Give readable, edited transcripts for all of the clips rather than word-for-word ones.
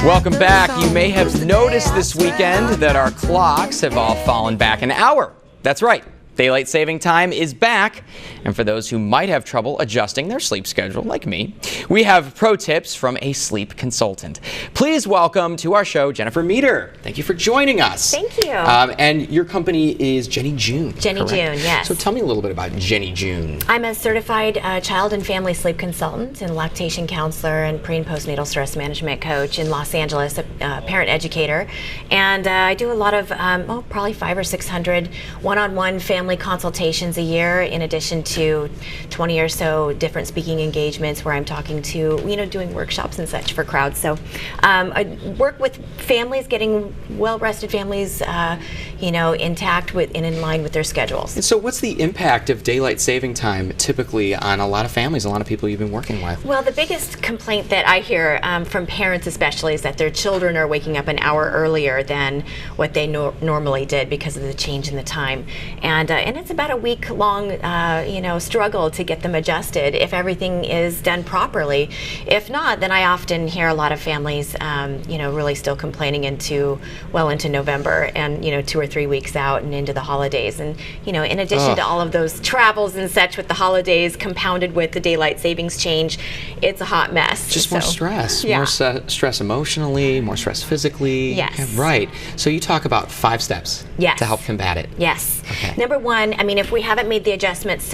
Welcome back. You may have noticed this weekend that our clocks have all fallen back an hour. That's right. Daylight saving time is back, and for those who might have trouble adjusting their sleep schedule, like me, we have pro tips from a sleep consultant. Please welcome to our show Jennifer Meter. Thank you for joining us. Thank you. And your company is Jenny Jun. Jenny Jun, yes. So tell me a little bit about Jenny Jun. I'm a certified child and family sleep consultant and lactation counselor and pre and postnatal stress management coach in Los Angeles, a parent educator, and I do a lot of probably 500 or 600 one-on-one family consultations a year, in addition to 20 or so different speaking engagements where I'm talking to, doing workshops and such for crowds. So I work with families, getting well-rested families, intact and in line with their schedules. And so what's the impact of daylight saving time typically on a lot of families, a lot of people you've been working with? Well, the biggest complaint that I hear from parents especially is that their children are waking up an hour earlier than what they normally did because of the change in the time. And it's about a week-long, struggle to get them adjusted if everything is done properly. If not, then I often hear a lot of families, really still complaining into November and 2 or 3 weeks out and into the holidays. And in addition to all of those travels and such with the holidays, compounded with the daylight savings change, it's a hot mess. Just more stress, yeah. more stress emotionally, more stress physically. Yes. Yeah, right. So you talk about 5 steps to help combat it. Yes. Okay. Number one, if we haven't made the adjustments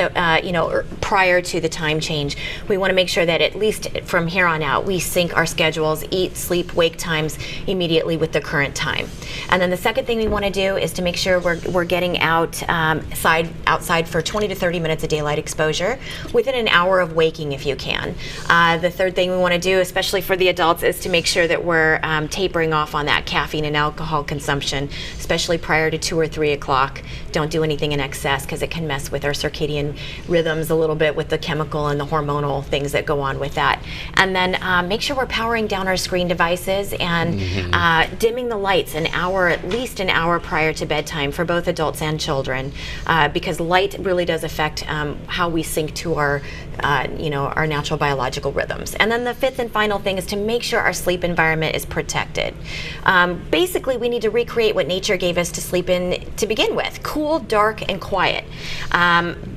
prior to the time change, we want to make sure that at least from here on out, we sync our schedules, eat, sleep, wake times immediately with the current time. And then the second thing we want to do is to make sure we're getting outside for 20 to 30 minutes of daylight exposure within an hour of waking if you can. The third thing we want to do, especially for the adults, is to make sure that we're tapering off on that caffeine and alcohol consumption, especially prior to 2 or 3 o'clock. Don't do anything in excess because it can mess with our circadian rhythms a little bit with the chemical and the hormonal things that go on with that. And then make sure we're powering down our screen devices and dimming the lights at least an hour prior to bedtime for both adults and children, because light really does affect how we sync to our natural biological rhythms. And then the fifth and final thing is to make sure our sleep environment is protected. Basically, we need to recreate what nature gave us to sleep in to begin with: cool, dark, and quiet.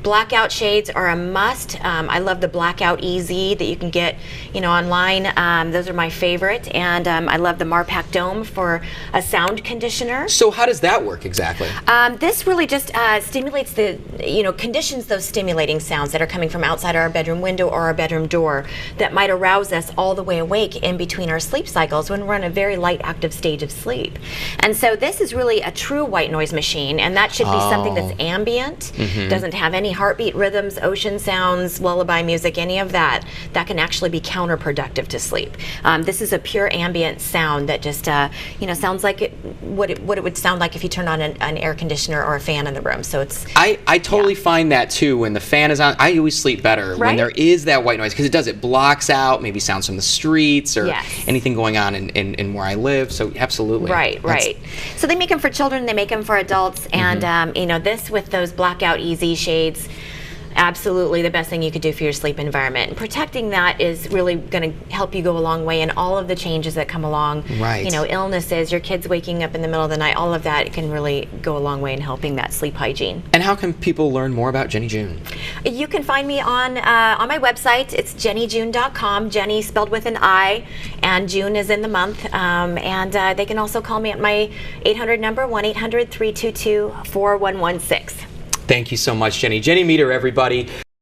Blackout shades are a must. I love the Blackout EZ that you can get online. Those are my favorite. And I love the Marpac Dome for a sound conditioner. So how does that work exactly? This really just stimulates conditions those stimulating sounds that are coming from outside our bedroom window or our bedroom door that might arouse us all the way awake in between our sleep cycles when we're in a very light active stage of sleep. And so this is really a true white noise machine, and that should be something that's ambient, doesn't have any heartbeat rhythms, ocean sounds, lullaby music, any of that. That can actually be counterproductive to sleep. This is a pure ambient sound that just sounds like what it would sound like if you turn on an air conditioner or a fan in the room. So it's I totally find that too. When the fan is on, I always sleep better when there is that white noise, because it blocks out maybe sounds from the streets or anything going on in where I live. So absolutely. Right. So they make them for children, they make them for adults, and this with those Blackout EZ shades, absolutely the best thing you could do for your sleep environment. And protecting that is really going to help you go a long way in all of the changes that come along. Right. Illnesses, your kids waking up in the middle of the night, all of that can really go a long way in helping that sleep hygiene. And how can people learn more about Jenny Jun? You can find me on my website. It's jennyjun.com. Jenny spelled with an I, and June is in the month. And they can also call me at my 800 number, 1-800-322-4116. Thank you so much, Jenny. Jenny Meter, everybody.